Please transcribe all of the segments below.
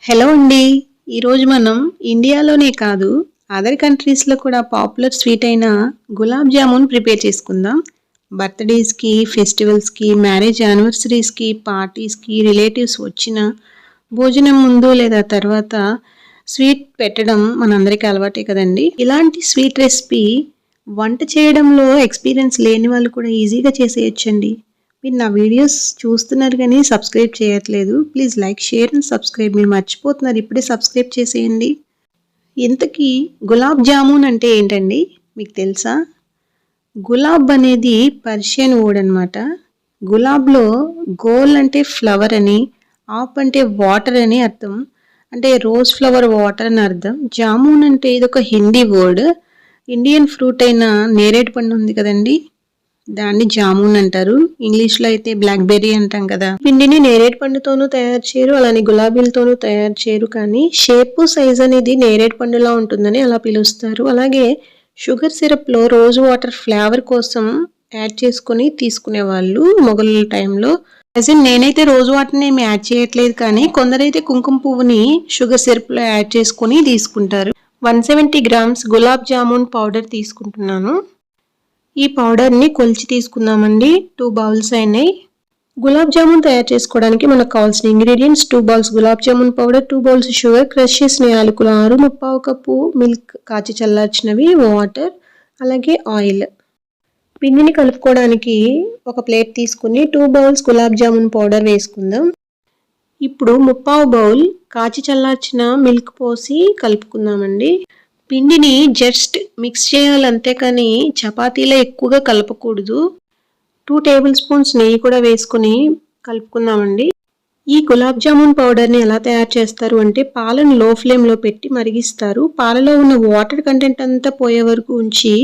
Hello అండి. ఈరోజు మనం ఇండియాలోనే కాదు అదర్ కంట్రీస్‌లో కూడా పాపులర్ స్వీట్ అయిన గులాబ్ జామున్ ప్రిపేర్ చేసుకుందాం. బర్త్‌డేస్‌కి, ఫెస్టివల్స్‌కి, మ్యారేజ్ యానివర్సరీస్‌కి, పార్టీస్‌కి, రిలేటివ్స్ వచ్చిన భోజనం ముందు లేదా తర్వాత స్వీట్ పెట్టడం మనందరికీ అలవాటే కదండీ. ఇలాంటి స్వీట్ రెసిపీ వంట చేయడంలో ఎక్స్‌పీరియన్స్ లేని వాళ్ళు కూడా ఈజీగా చేసేయొచ్చండి. మీరు నా వీడియోస్ చూస్తున్నారు కానీ సబ్స్క్రైబ్ చేయట్లేదు. Please like, share and subscribe. మీరు మర్చిపోతున్నారు, ఇప్పుడే సబ్స్క్రైబ్ చేసేయండి. ఇంతకీ గులాబ్ జామున్ అంటే ఏంటండి మీకు తెలుసా? గులాబ్ అనేది పర్షియన్ వర్డ్ అనమాట. గులాబ్లో గోల్ అంటే ఫ్లవర్ అని, ఆప్ అంటే వాటర్ అని అర్థం. అంటే రోజ్ ఫ్లవర్ వాటర్ అని అర్థం. జామున్ అంటే ఇదొక హిందీ వర్డ్. ఇండియన్ ఫ్రూట్ అయిన నేరేడు పండు ఉంది కదండి, దాన్ని జామున్ అంటారు. ఇంగ్లీష్లో అయితే బ్లాక్ బెర్రీ అంటాం కదా. పిండిని నేరేడు పండుతోనూ తయారు చేయరు, అలానే గులాబీలతోనూ తయారు చేయరు, కానీ షేప్ సైజ్ అనేది నేరేడు పండులా ఉంటుందని అలా పిలుస్తారు. అలాగే షుగర్ సిరప్లో రోజ్ వాటర్ ఫ్లేవర్ కోసం యాడ్ చేసుకొని తీసుకునేవాళ్ళు మొఘలుల టైంలో. ప్రజెంట్ నేనైతే రోజ్ వాటర్ని ఏమి యాడ్ చేయట్లేదు, కానీ కొందరైతే కుంకుమ పువ్వుని షుగర్ సిరప్లో యాడ్ చేసుకొని తీసుకుంటారు. 170 గ్రామ్స్ గులాబ్ జామున్ పౌడర్ తీసుకుంటున్నాను. ఈ పౌడర్ని కొలిచి తీసుకుందామండి. 2 బౌల్స్ అయినాయి. గులాబ్ జామున్ తయారు చేసుకోవడానికి మనకు కావాల్సిన ingredients: 2 bowls gulab jamun powder, 2 bowls sugar, crush చేసిన యాలకులు 6, 3/4 కప్పు మిల్క్ కాచి చల్లార్చినవి, వాటర్, అలాగే ఆయిల్. పిండిని కలుపుకోవడానికి ఒక ప్లేట్ తీసుకుని 2 బౌల్స్ గులాబ్ జామున్ పౌడర్ వేసుకుందాం. ఇప్పుడు 3/4 బౌల్ కాచి చల్లార్చిన మిల్క్ పోసి కలుపుకుందామండి. పిండిని జస్ట్ మిక్స్ చేయాలి అంతే, కానీ చపాతీలో ఎక్కువగా కలపకూడదు. 2 టేబుల్ స్పూన్స్ నెయ్యి కూడా వేసుకొని కలుపుకుందామండి. ఈ గులాబ్ జామున్ పౌడర్ని ఎలా తయారు చేస్తారు అంటే, పాలను లో ఫ్లేమ్లో పెట్టి మరిగిస్తారు. పాలలో ఉన్న వాటర్ కంటెంట్ అంతా పోయే వరకు ఉంచి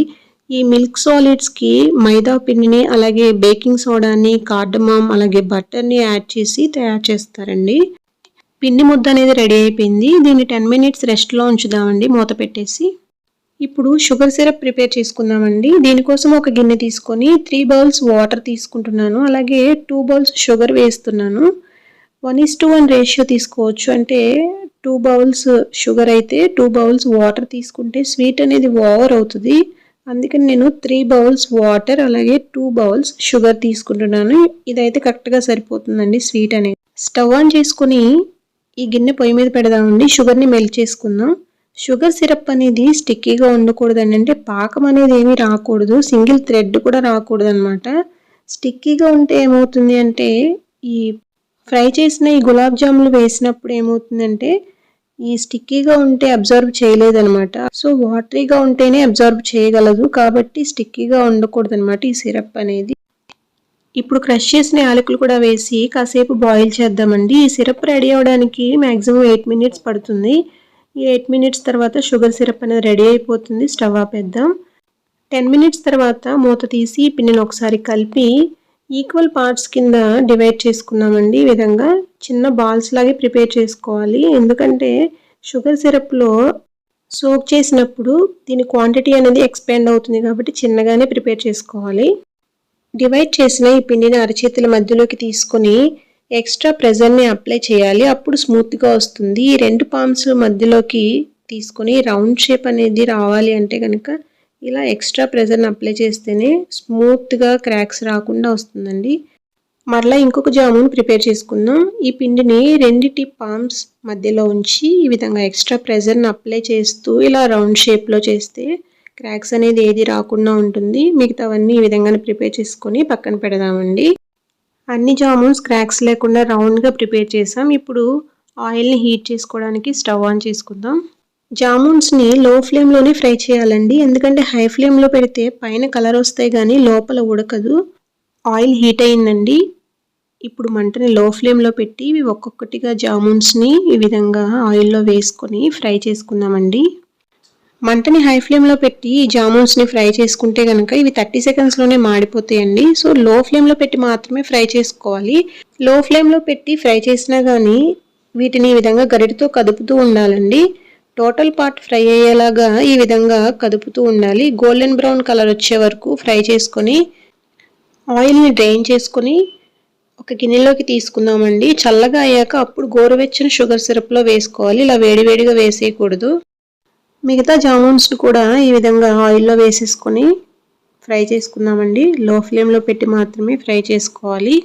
ఈ మిల్క్ సాలిడ్స్కి మైదా పిండిని, అలాగే బేకింగ్ సోడాని, కార్డమమ్, అలాగే బటర్ని యాడ్ చేసి తయారు చేస్తారండి. పిండి ముద్ద అనేది రెడీ అయిపోయింది. దీన్ని 10 మినిట్స్ రెస్ట్లో ఉంచుదామండి మూత పెట్టేసి. ఇప్పుడు షుగర్ సిరప్ ప్రిపేర్ చేసుకుందామండి. దీనికోసం ఒక గిన్నె తీసుకొని 3 బౌల్స్ వాటర్ తీసుకుంటున్నాను, అలాగే 2 బౌల్స్ షుగర్ వేస్తున్నాను. 1:1 రేషియో తీసుకోవచ్చు. అంటే 2 బౌల్స్ షుగర్ అయితే 2 బౌల్స్ వాటర్ తీసుకుంటే స్వీట్ అనేది ఓవర్ అవుతుంది. అందుకని నేను 3 బౌల్స్ వాటర్ అలాగే 2 బౌల్స్ షుగర్ తీసుకుంటున్నాను. ఇదైతే కరెక్ట్గా సరిపోతుందండి స్వీట్ అనేది. స్టవ్ ఆన్ చేసుకుని ఈ గిన్నె పొయ్యి మీద పెడదామండి. షుగర్ని మెల్ట్ చేసుకుందాం. షుగర్ సిరప్ అనేది స్టిక్కీగా ఉండకూడదండి, అంటే పాకం అనేది ఏమీ రాకూడదు, సింగిల్ థ్రెడ్ కూడా రాకూడదు అనమాట. స్టిక్కీగా ఉంటే ఏమవుతుంది అంటే, ఈ ఫ్రై చేసిన ఈ గులాబ్ జాములు వేసినప్పుడు ఏమవుతుందంటే, ఈ స్టిక్కీగా ఉంటే అబ్జర్వ్ చేయలేదనమాట. సో వాటరీగా ఉంటేనే అబ్జర్వ్ చేయగలదు, కాబట్టి స్టిక్కీగా ఉండకూడదు అనమాట ఈ సిరప్ అనేది. ఇప్పుడు క్రష్ చేసిన యాలకులు కూడా వేసి కాసేపు బాయిల్ చేద్దామండి. ఈ సిరప్ రెడీ అవ్వడానికి మ్యాక్సిమం 8 మినిట్స్ పడుతుంది. ఈ 8 మినిట్స్ తర్వాత షుగర్ సిరప్ అనేది రెడీ అయిపోతుంది. స్టవ్ ఆపేద్దాం. 10 మినిట్స్ తర్వాత మూత తీసి పిండిని ఒకసారి కలిపి ఈక్వల్ పార్ట్స్ కింద డివైడ్ చేసుకున్నామండి. ఈ విధంగా చిన్న బాల్స్ లాగే ప్రిపేర్ చేసుకోవాలి, ఎందుకంటే షుగర్ సిరప్లో సోక్ చేసినప్పుడు దీని క్వాంటిటీ అనేది ఎక్స్పాండ్ అవుతుంది, కాబట్టి చిన్నగానే ప్రిపేర్ చేసుకోవాలి. డివైడ్ చేసిన ఈ పిండిని అరచేతుల మధ్యలోకి తీసుకొని ఎక్స్ట్రా ప్రెజర్ని అప్లై చేయాలి, అప్పుడు స్మూత్గా వస్తుంది. ఈ 2 పామ్స్ మధ్యలోకి తీసుకొని రౌండ్ షేప్ అనేది రావాలి అంటే కనుక ఇలా ఎక్స్ట్రా ప్రెజర్ని అప్లై చేస్తేనే స్మూత్గా క్రాక్స్ రాకుండా వస్తుందండి. మరలా ఇంకొక జామున్ ప్రిపేర్ చేసుకుందాం. ఈ పిండిని రెండిటి పామ్స్ మధ్యలో ఉంచి ఈ విధంగా ఎక్స్ట్రా ప్రెజర్ని అప్లై చేస్తూ ఇలా రౌండ్ షేప్లో చేస్తే క్రాక్స్ అనేది ఏది రాకుండా ఉంటుంది. మిగతావన్నీ ఈ విధంగానే ప్రిపేర్ చేసుకొని పక్కన పెడదామండి. అన్ని జామున్స్ క్రాక్స్ లేకుండా రౌండ్గా ప్రిపేర్ చేసాం. ఇప్పుడు ఆయిల్ని హీట్ చేసుకోవడానికి స్టవ్ ఆన్ చేసుకుందాం. జామున్స్ని లో ఫ్లేమ్లోనే ఫ్రై చేయాలండి, ఎందుకంటే హై ఫ్లేమ్లో పెడితే పైన కలర్ వస్తాయి కానీ లోపల ఉడకదు. ఆయిల్ హీట్ అయిందండి. ఇప్పుడు మంటని లో ఫ్లేమ్లో పెట్టి ఇవి ఒక్కొక్కటిగా జామున్స్ని ఈ విధంగా ఆయిల్లో వేసుకొని ఫ్రై చేసుకుందామండి. మంటని హై ఫ్లేమ్లో పెట్టి ఈ జామున్స్ని ఫ్రై చేసుకుంటే కనుక ఇవి 30 సెకండ్స్లోనే మాడిపోతాయండి. సో లో ఫ్లేమ్లో పెట్టి మాత్రమే ఫ్రై చేసుకోవాలి. లో ఫ్లేమ్లో పెట్టి ఫ్రై చేసినా కానీ వీటిని ఈ విధంగా గరిటతో కదుపుతూ ఉండాలండి. టోటల్ పార్ట్ ఫ్రై అయ్యేలాగా ఈ విధంగా కదుపుతూ ఉండాలి. గోల్డెన్ బ్రౌన్ కలర్ వచ్చే వరకు ఫ్రై చేసుకొని ఆయిల్ని డ్రైన్ చేసుకొని ఒక గిన్నెలోకి తీసుకుందామండి. చల్లగా అయ్యాక అప్పుడు గోరువెచ్చని షుగర్ సిరప్లో వేసుకోవాలి. ఇలా వేడివేడిగా వేసేయకూడదు. మిగతా జామున్స్ని కూడా ఈ విధంగా ఆయిల్లో వేసేసుకొని ఫ్రై చేసుకుందామండి. లో ఫ్లేమ్లో పెట్టి మాత్రమే ఫ్రై చేసుకోవాలి.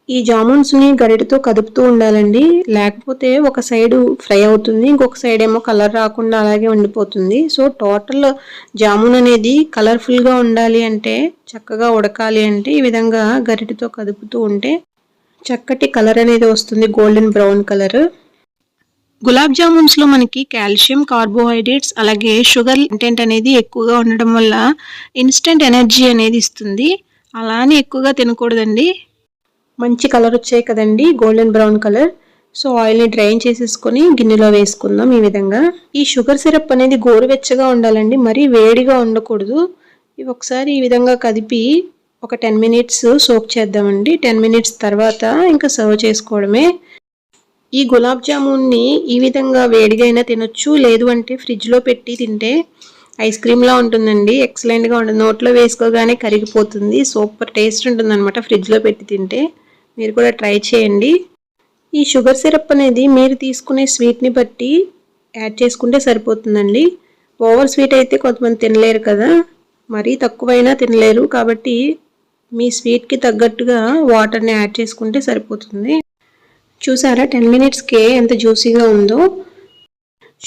ఈ జామున్స్ని గరిటెతో కదుపుతూ ఉండాలండి. లేకపోతే ఒక సైడు ఫ్రై అవుతుంది, ఇంకొక సైడ్ ఏమో కలర్ రాకుండా అలాగే ఉండిపోతుంది. సో టోటల్ జామున్ అనేది కలర్ఫుల్గా ఉండాలి అంటే, చక్కగా ఉడకాలి అంటే ఈ విధంగా గరిటెతో కదుపుతూ ఉంటే చక్కటి కలర్ అనేది వస్తుంది, గోల్డెన్ బ్రౌన్ కలర్. గులాబ్ జామున్స్లో మనకి కాల్షియం, కార్బోహైడ్రేట్స్ అలాగే షుగర్ కంటెంట్ అనేది ఎక్కువగా ఉండడం వల్ల ఇన్స్టెంట్ ఎనర్జీ అనేది ఇస్తుంది. అలానే ఎక్కువగా తినకూడదండి. మంచి కలర్ వచ్చాయి కదండి, గోల్డెన్ బ్రౌన్ కలర్. సో ఆయిల్ని డ్రైన్ చేసేసుకొని గిన్నెలో వేసుకుందాం. ఈ విధంగా ఈ షుగర్ సిరప్ అనేది గోరువెచ్చగా ఉండాలండి, మరీ వేడిగా ఉండకూడదు. ఇవి ఒకసారి ఈ విధంగా కదిపి ఒక 10 మినిట్స్ సోక్ చేద్దామండి. 10 మినిట్స్ తర్వాత ఇంకా సర్వ్ చేసుకోవడమే. ఈ గులాబ్ జామున్ని ఈ విధంగా వేడిగా అయినా తినొచ్చు, లేదు అంటే ఫ్రిడ్జ్లో పెట్టి తింటే ఐస్ క్రీమ్లా ఉంటుందండి. ఎక్సలెంట్గా ఉంటుంది, నోట్లో వేసుకోగానే కరిగిపోతుంది. సూపర్ టేస్ట్ ఉంటుందన్నమాట ఫ్రిడ్జ్లో పెట్టి తింటే. మీరు కూడా ట్రై చేయండి. ఈ షుగర్ సిరప్ అనేది మీరు తీసుకునే స్వీట్ని బట్టి యాడ్ చేసుకుంటే సరిపోతుందండి. ఓవర్ స్వీట్ అయితే కొంతమంది తినలేరు కదా, మరీ తక్కువైనా తినలేరు. కాబట్టి మీ స్వీట్కి తగ్గట్టుగా వాటర్ని యాడ్ చేసుకుంటే సరిపోతుంది. చూసారా 10 మినిట్స్కే ఎంత జ్యూసీగా ఉందో.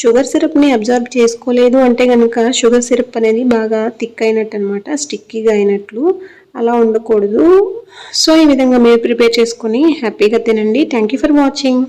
షుగర్ సిరప్ని అబ్జర్వ్ చేసుకోలేదు అంటే కనుక షుగర్ సిరప్ అనేది బాగా థిక్ అయినట్టు అనమాట, స్టిక్కీగా అయినట్లు. అలా ఉండకూడదు. సో ఈ విధంగా మీరు ప్రిపేర్ చేసుకొని హ్యాపీగా తినండి. Thank you for watching.